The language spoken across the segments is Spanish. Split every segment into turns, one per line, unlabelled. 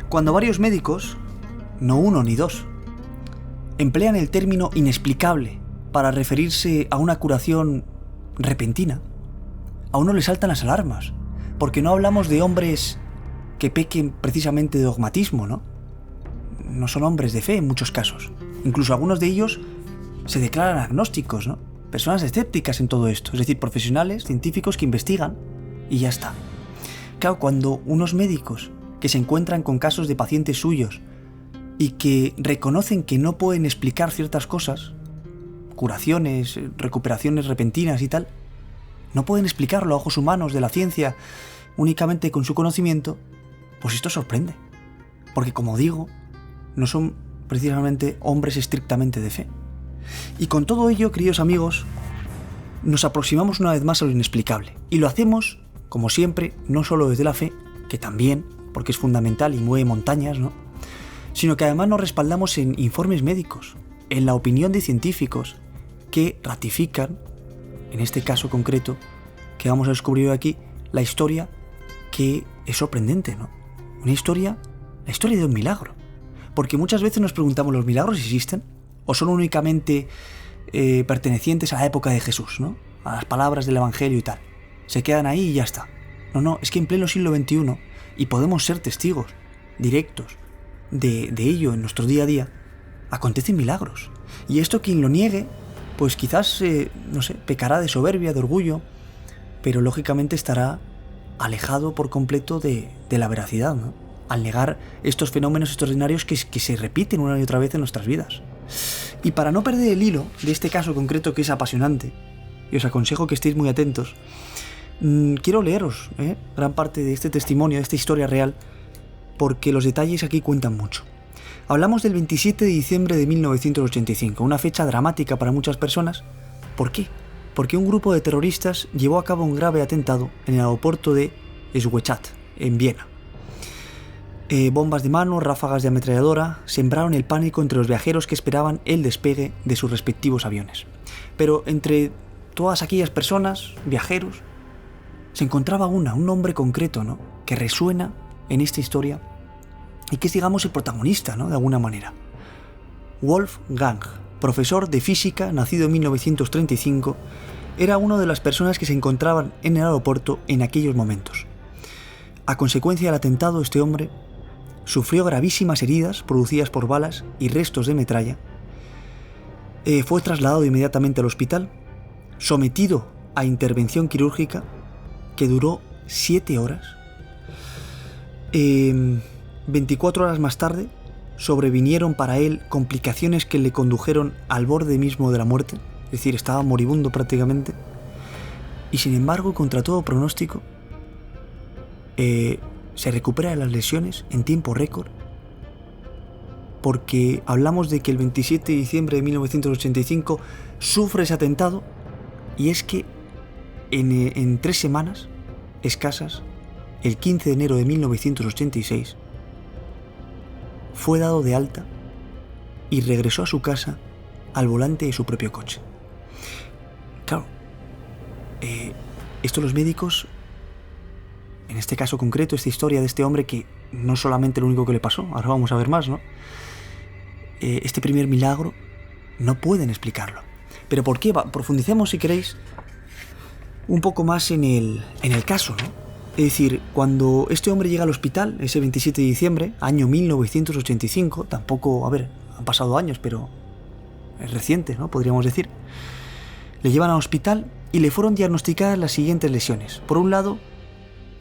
Cuando varios médicos, no uno ni dos, emplean el término inexplicable para referirse a una curación repentina, a uno le saltan las alarmas, porque no hablamos de hombres que pequen precisamente de dogmatismo, ¿no? No son hombres de fe en muchos casos. Incluso algunos de ellos se declaran agnósticos, ¿no? Personas escépticas en todo esto, es decir, profesionales, científicos que investigan y ya está. Claro, cuando unos médicos que se encuentran con casos de pacientes suyos y que reconocen que no pueden explicar ciertas cosas, curaciones, recuperaciones repentinas y tal, no pueden explicarlo a ojos humanos de la ciencia únicamente con su conocimiento, pues esto sorprende. Porque, como digo, no son precisamente hombres estrictamente de fe. Y con todo ello, queridos amigos, nos aproximamos una vez más a lo inexplicable. Y lo hacemos, como siempre, no solo desde la fe, que también, porque es fundamental y mueve montañas, ¿no?, sino que además nos respaldamos en informes médicos, en la opinión de científicos que ratifican, en este caso concreto, que vamos a descubrir aquí, la historia que es sorprendente, ¿no? La historia de un milagro. Porque muchas veces nos preguntamos, ¿los milagros existen? ¿O son únicamente pertenecientes a la época de Jesús, ¿no? A las palabras del Evangelio y tal. Se quedan ahí y ya está. No, es que en pleno siglo XXI, y podemos ser testigos directos de ello en nuestro día a día, acontecen milagros. Y esto quien lo niegue, pues quizás, pecará de soberbia, de orgullo, pero lógicamente estará alejado por completo de la veracidad, ¿no?, al negar estos fenómenos extraordinarios que se repiten una y otra vez en nuestras vidas. Y para no perder el hilo de este caso concreto, que es apasionante, y os aconsejo que estéis muy atentos, quiero leeros gran parte de este testimonio, de esta historia real, porque los detalles aquí cuentan mucho. Hablamos del 27 de diciembre de 1985, una fecha dramática para muchas personas. ¿Por qué? Porque un grupo de terroristas llevó a cabo un grave atentado en el aeropuerto de Schwechat, en Viena. Bombas de mano, ráfagas de ametralladora sembraron el pánico entre los viajeros que esperaban el despegue de sus respectivos aviones. Pero entre todas aquellas personas, viajeros, se encontraba un nombre concreto, ¿no?, que resuena en esta historia y que es, digamos, el protagonista, ¿no?, de alguna manera. Wolfgang, profesor de física, nacido en 1935, era una de las personas que se encontraban en el aeropuerto en aquellos momentos. A consecuencia del atentado, este hombre sufrió gravísimas heridas producidas por balas y restos de metralla. Fue trasladado inmediatamente al hospital, sometido a intervención quirúrgica que duró 7 horas. 24 horas más tarde sobrevinieron para él complicaciones que le condujeron al borde mismo de la muerte, es decir, estaba moribundo prácticamente, y sin embargo, contra todo pronóstico, se recupera de las lesiones en tiempo récord, porque hablamos de que el 27 de diciembre de 1985 sufre ese atentado, y es que en 3 semanas escasas, el 15 de enero de 1986, fue dado de alta y regresó a su casa al volante de su propio coche. Claro, esto los médicos, en este caso concreto, esta historia de este hombre que no solamente lo único que le pasó, ahora vamos a ver más, ¿no? Este primer milagro no pueden explicarlo. ¿Pero por qué? Profundicemos, si queréis, un poco más en el caso, ¿no? Es decir, cuando este hombre llega al hospital, ese 27 de diciembre, año 1985, tampoco, han pasado años, pero es reciente, ¿no?, podríamos decir. Le llevan al hospital y le fueron diagnosticadas las siguientes lesiones. Por un lado,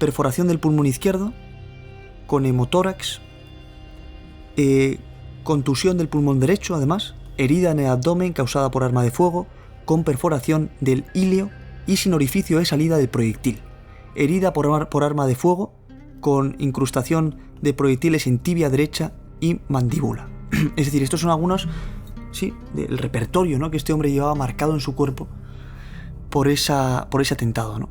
perforación del pulmón izquierdo, con hemotórax, contusión del pulmón derecho, además, herida en el abdomen causada por arma de fuego, con perforación del ilio y sin orificio de salida del proyectil. Herida por arma de fuego, con incrustación de proyectiles en tibia derecha y mandíbula. Es decir, estos son algunos, sí, del repertorio, ¿no?, que este hombre llevaba marcado en su cuerpo por ese atentado, ¿no?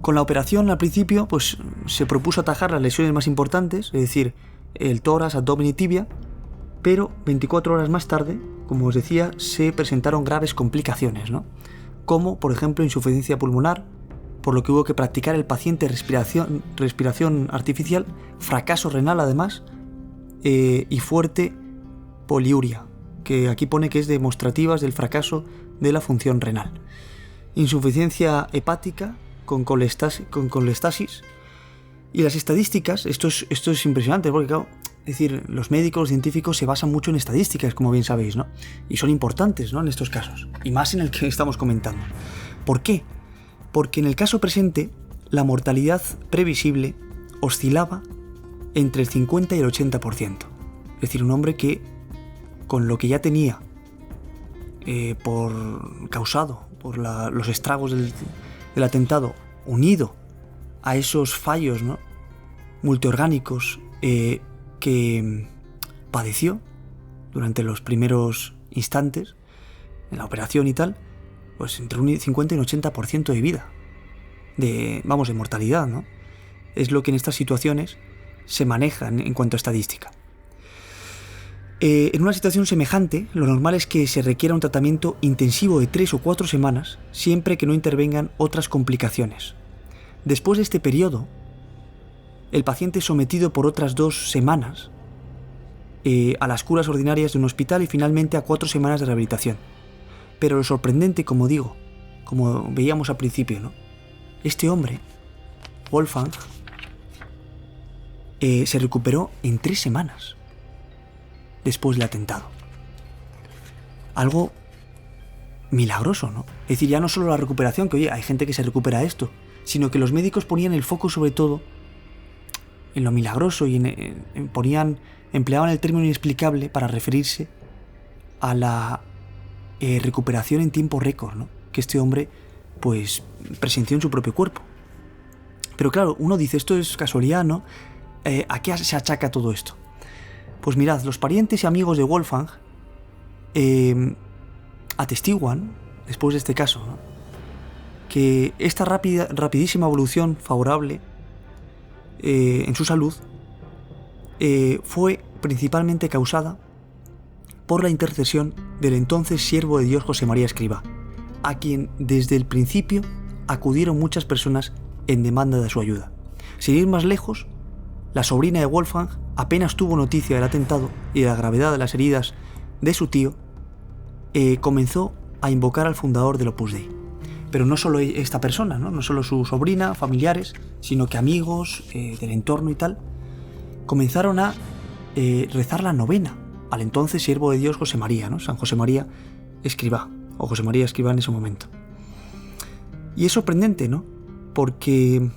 Con la operación, al principio, pues se propuso atajar las lesiones más importantes, es decir, el tórax, abdomen y tibia, pero 24 horas más tarde, como os decía, se presentaron graves complicaciones, ¿no?, como, por ejemplo, insuficiencia pulmonar, por lo que hubo que practicar el paciente respiración artificial, fracaso renal además, y fuerte poliuria, que aquí pone que es demostrativas del fracaso de la función renal. Insuficiencia hepática con colestasis. Y las estadísticas, esto es impresionante, porque claro, es decir, los médicos, los científicos se basan mucho en estadísticas, como bien sabéis, ¿no? Y son importantes, ¿no?, en estos casos, y más en el que estamos comentando. ¿Por qué? Porque en el caso presente, la mortalidad previsible oscilaba entre el 50 y el 80%. Es decir, un hombre que, con lo que ya tenía causado por los estragos del atentado, unido a esos fallos, ¿no?, multiorgánicos que padeció durante los primeros instantes en la operación y tal, pues entre un 50 y un 80% de vida, de mortalidad, ¿no? Es lo que en estas situaciones se maneja en cuanto a estadística. En una situación semejante, lo normal es que se requiera un tratamiento intensivo de 3 o 4 semanas, siempre que no intervengan otras complicaciones. Después de este periodo, el paciente es sometido por otras 2 semanas a las curas ordinarias de un hospital y finalmente a 4 semanas de rehabilitación. Pero lo sorprendente, como digo, como veíamos al principio, ¿no?, este hombre, Wolfgang, se recuperó en 3 semanas después del atentado. Algo milagroso, ¿no? Es decir, ya no solo la recuperación, que oye, hay gente que se recupera de esto, sino que los médicos ponían el foco sobre todo en lo milagroso y empleaban el término inexplicable para referirse a la recuperación en tiempo récord, ¿no?, que este hombre pues presenció en su propio cuerpo. Pero claro, uno dice, esto es casualidad, ¿no? ¿A qué se achaca todo esto? Pues mirad, los parientes y amigos de Wolfgang atestiguan, después de este caso, ¿no?, que esta rapidísima evolución favorable en su salud fue principalmente causada por la intercesión del entonces siervo de Dios José María Escrivá, a quien desde el principio acudieron muchas personas en demanda de su ayuda. Sin ir más lejos, la sobrina de Wolfgang apenas tuvo noticia del atentado y de la gravedad de las heridas de su tío, comenzó a invocar al fundador del Opus Dei. Pero no solo esta persona, no solo su sobrina, familiares, sino que amigos del entorno y tal, comenzaron a rezar la novena al entonces siervo de Dios José María, ¿no?, San José María Escrivá, o José María Escrivá en ese momento. Y es sorprendente, ¿no?, porque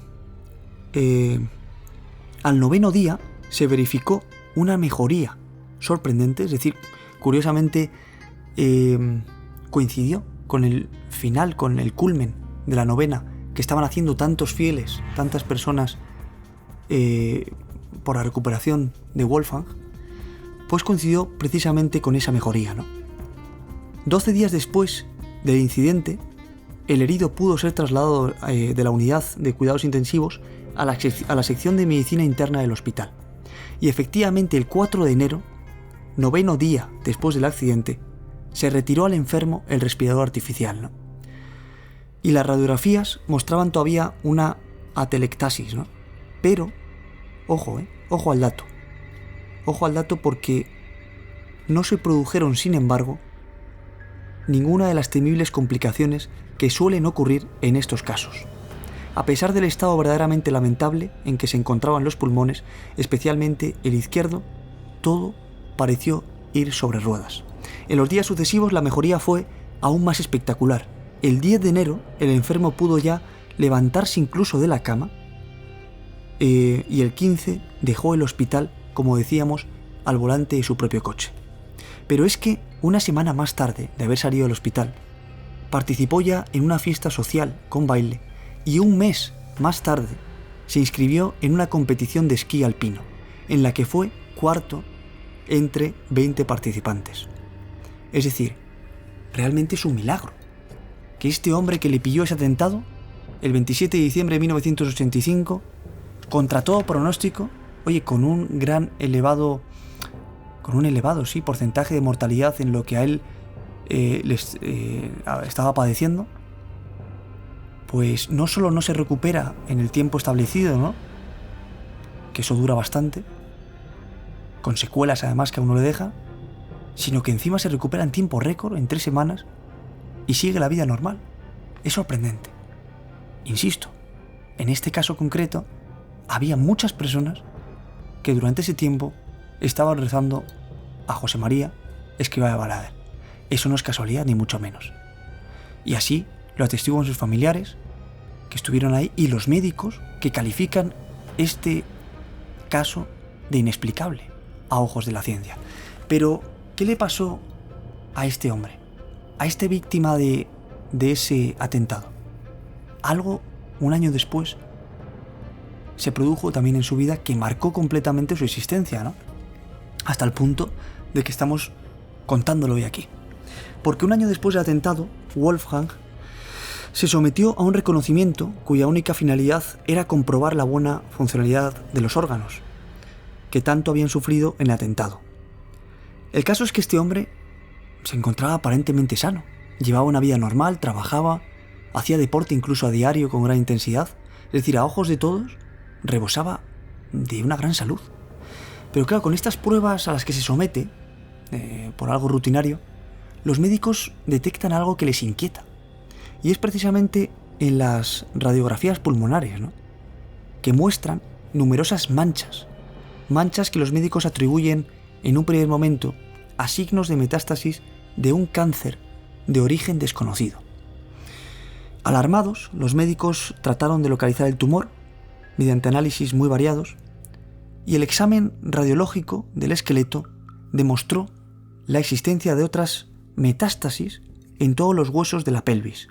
al 9º día se verificó una mejoría sorprendente, es decir, curiosamente coincidió con el final, con el culmen de la novena que estaban haciendo tantos fieles, tantas personas por la recuperación de Wolfgang, pues coincidió precisamente con esa mejoría, ¿no? 12 días después del incidente, el herido pudo ser trasladado de la unidad de cuidados intensivos a la sección de medicina interna del hospital. Y efectivamente el 4 de enero, 9º día después del accidente, se retiró al enfermo el respirador artificial, ¿no? Y las radiografías mostraban todavía una atelectasis, ¿no? Pero, ojo al dato. Ojo al dato porque no se produjeron, sin embargo, ninguna de las temibles complicaciones que suelen ocurrir en estos casos. A pesar del estado verdaderamente lamentable en que se encontraban los pulmones, especialmente el izquierdo, todo pareció ir sobre ruedas. En los días sucesivos la mejoría fue aún más espectacular. El 10 de enero el enfermo pudo ya levantarse incluso de la cama y el 15 dejó el hospital, como decíamos, al volante de su propio coche. Pero es que una semana más tarde de haber salido del hospital, participó ya en una fiesta social con baile y un mes más tarde se inscribió en una competición de esquí alpino, en la que fue cuarto entre 20 participantes. Es decir, realmente es un milagro que este hombre que le pilló ese atentado el 27 de diciembre de 1985, contra todo pronóstico, con un elevado porcentaje de mortalidad en lo que a él estaba padeciendo, pues no solo no se recupera en el tiempo establecido, ¿no? Que eso dura bastante, con secuelas además que a uno le deja, sino que encima se recupera en tiempo récord, en 3 semanas, y sigue la vida normal. Es sorprendente. Insisto, en este caso concreto, había muchas personas que durante ese tiempo estaban rezando a José María Escrivá de Balaguer. Eso no es casualidad, ni mucho menos. Y así lo atestiguan sus familiares, que estuvieron ahí, y los médicos que califican este caso de inexplicable a ojos de la ciencia. Pero, ¿qué le pasó a este hombre? A esta víctima de ese atentado. Algo, un año después, se produjo también en su vida que marcó completamente su existencia, ¿no? Hasta el punto de que estamos contándolo hoy aquí. Porque un año después del atentado, Wolfgang se sometió a un reconocimiento cuya única finalidad era comprobar la buena funcionalidad de los órganos que tanto habían sufrido en el atentado. El caso es que este hombre se encontraba aparentemente sano, llevaba una vida normal, trabajaba, hacía deporte incluso a diario con gran intensidad, es decir, a ojos de todos, rebosaba de una gran salud. Pero claro, con estas pruebas a las que se somete, por algo rutinario, los médicos detectan algo que les inquieta. Y es precisamente en las radiografías pulmonares, ¿no? Que muestran numerosas manchas que los médicos atribuyen en un primer momento a signos de metástasis de un cáncer de origen desconocido. Alarmados, los médicos trataron de localizar el tumor mediante análisis muy variados, y el examen radiológico del esqueleto demostró la existencia de otras metástasis en todos los huesos de la pelvis.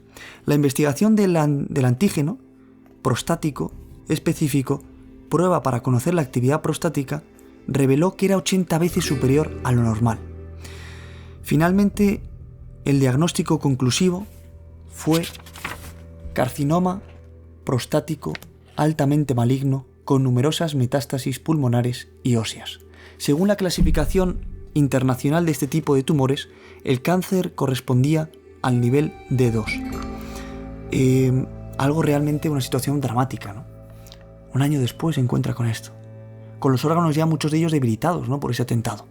La investigación del antígeno prostático específico, prueba para conocer la actividad prostática, reveló que era 80 veces superior a lo normal. Finalmente, el diagnóstico conclusivo fue carcinoma prostático altamente maligno con numerosas metástasis pulmonares y óseas. Según la clasificación internacional de este tipo de tumores, el cáncer correspondía al nivel D2. Algo realmente, una situación dramática, ¿no? Un año después se encuentra con esto, con los órganos ya muchos de ellos debilitados, ¿no?, por ese atentado.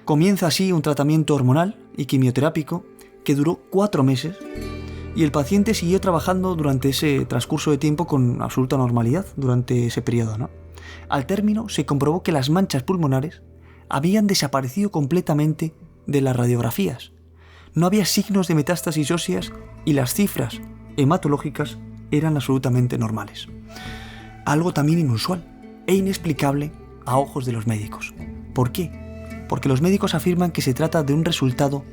Comienza así un tratamiento hormonal y quimioterápico que duró 4 meses, y el paciente siguió trabajando durante ese transcurso de tiempo con absoluta normalidad durante ese periodo, ¿no? Al término se comprobó que las manchas pulmonares habían desaparecido completamente de las radiografías. No había signos de metástasis óseas y las cifras hematológicas eran absolutamente normales. Algo también inusual e inexplicable a ojos de los médicos. ¿Por qué? Porque los médicos afirman que se trata de un resultado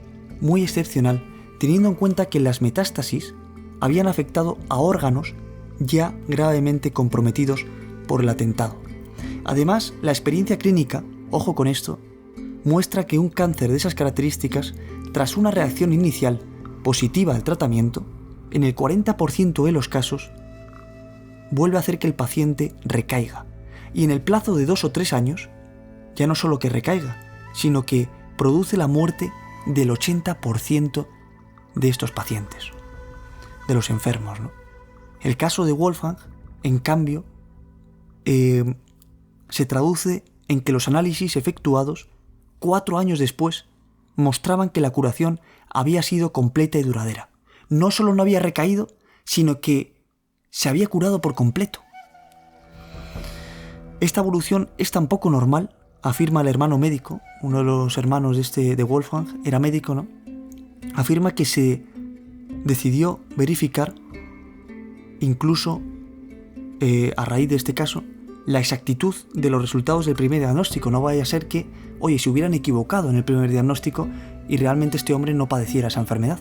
muy excepcional, teniendo en cuenta que las metástasis habían afectado a órganos ya gravemente comprometidos por el atentado. Además, la experiencia clínica, ojo con esto, muestra que un cáncer de esas características, tras una reacción inicial positiva al tratamiento, en el 40% de los casos, vuelve a hacer que el paciente recaiga. Y en el plazo de 2 o 3 años, ya no solo que recaiga, sino que produce la muerte del 80% de estos pacientes, de los enfermos, ¿no? El caso de Wolfgang, en cambio, se traduce en que los análisis efectuados 4 años después mostraban que la curación había sido completa y duradera. No solo no había recaído, sino que se había curado por completo. Esta evolución es tan poco normal, afirma el hermano médico, uno de los hermanos de Wolfgang, era médico, ¿no? Afirma que se decidió verificar, incluso a raíz de este caso, la exactitud de los resultados del primer diagnóstico. No vaya a ser que, oye, se hubieran equivocado en el primer diagnóstico y realmente este hombre no padeciera esa enfermedad,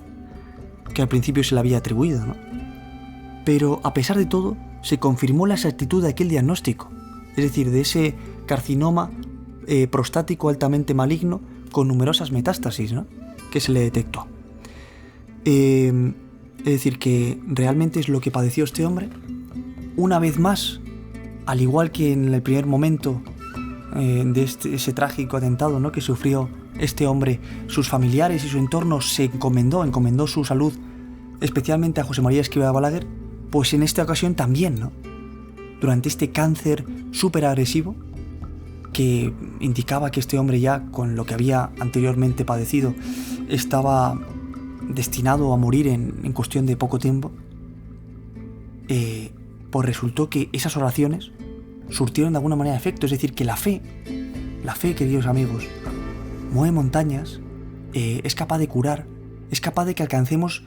que al principio se le había atribuido, ¿no? Pero a pesar de todo, se confirmó la exactitud de aquel diagnóstico, es decir, de ese carcinoma prostático altamente maligno con numerosas metástasis, ¿no?, que se le detectó. Es decir, que realmente es lo que padeció este hombre. Una vez más, al igual que en el primer momento de ese trágico atentado, ¿no?, que sufrió este hombre, sus familiares y su entorno se encomendó su salud especialmente a José María Escrivá Balaguer, pues en esta ocasión también, ¿no? Durante este cáncer súper agresivo, que indicaba que este hombre ya, con lo que había anteriormente padecido, estaba destinado a morir en cuestión de poco tiempo, pues resultó que esas oraciones surtieron de alguna manera efecto. Es decir, que la fe, queridos amigos, mueve montañas, es capaz de curar, es capaz de que alcancemos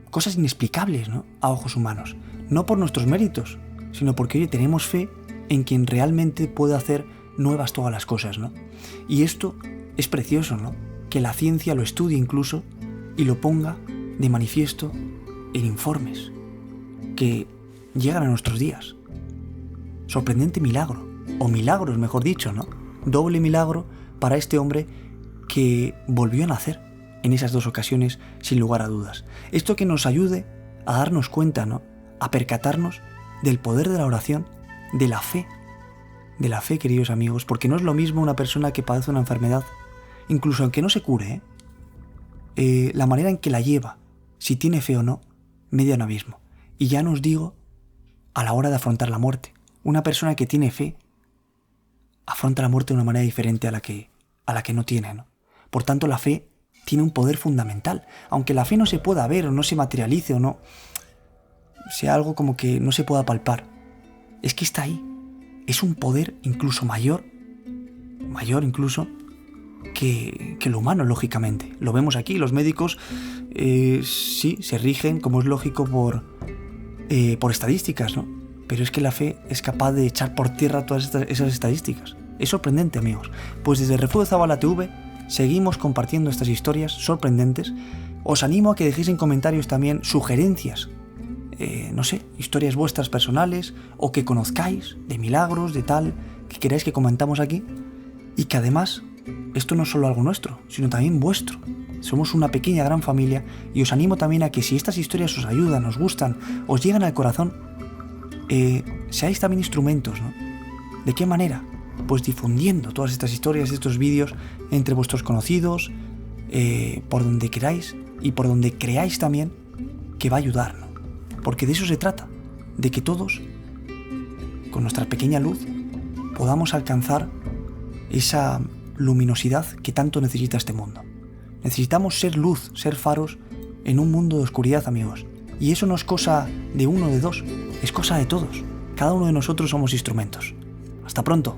cosas inexplicables, ¿no?, a ojos humanos. No por nuestros méritos, sino porque, oye, tenemos fe en quien realmente puede hacer nuevas todas las cosas, ¿no? Y esto es precioso, ¿no?, que la ciencia lo estudie incluso y lo ponga de manifiesto en informes que llegan a nuestros días. Sorprendente milagro, o milagros mejor dicho, ¿no? Doble milagro para este hombre que volvió a nacer en esas dos ocasiones, sin lugar a dudas. Esto que nos ayude a darnos cuenta, ¿no?, a percatarnos del poder de la oración, de la fe, queridos amigos, porque no es lo mismo una persona que padece una enfermedad, incluso aunque no se cure, la manera en que la lleva, si tiene fe o no, media un abismo. Y ya no os digo a la hora de afrontar la muerte. Una persona que tiene fe afronta la muerte de una manera diferente a la que no tiene, ¿no? Por tanto, la fe tiene un poder fundamental. Aunque la fe no se pueda ver o no se materialice o no sea algo como que no se pueda palpar, es que está ahí. Es un poder incluso mayor incluso que lo humano, lógicamente. Lo vemos aquí, los médicos sí, se rigen, como es lógico, por estadísticas, ¿no? Pero es que la fe es capaz de echar por tierra todas esas estadísticas. Es sorprendente, amigos. Pues desde Refugio Zabala TV seguimos compartiendo estas historias sorprendentes. Os animo a que dejéis en comentarios también sugerencias, no sé, historias vuestras personales o que conozcáis de milagros, de tal, que queráis que comentamos aquí. Y que además, esto no es solo algo nuestro, sino también vuestro. Somos una pequeña gran familia y os animo también a que si estas historias os ayudan, os gustan, os llegan al corazón, seáis también instrumentos, ¿no? ¿De qué manera? Pues difundiendo todas estas historias, estos vídeos entre vuestros conocidos, por donde queráis y por donde creáis también que va a ayudar, ¿no? Porque de eso se trata, de que todos, con nuestra pequeña luz, podamos alcanzar esa luminosidad que tanto necesita este mundo. Necesitamos ser luz, ser faros en un mundo de oscuridad, amigos. Y eso no es cosa de uno o de dos, es cosa de todos. Cada uno de nosotros somos instrumentos. Hasta pronto.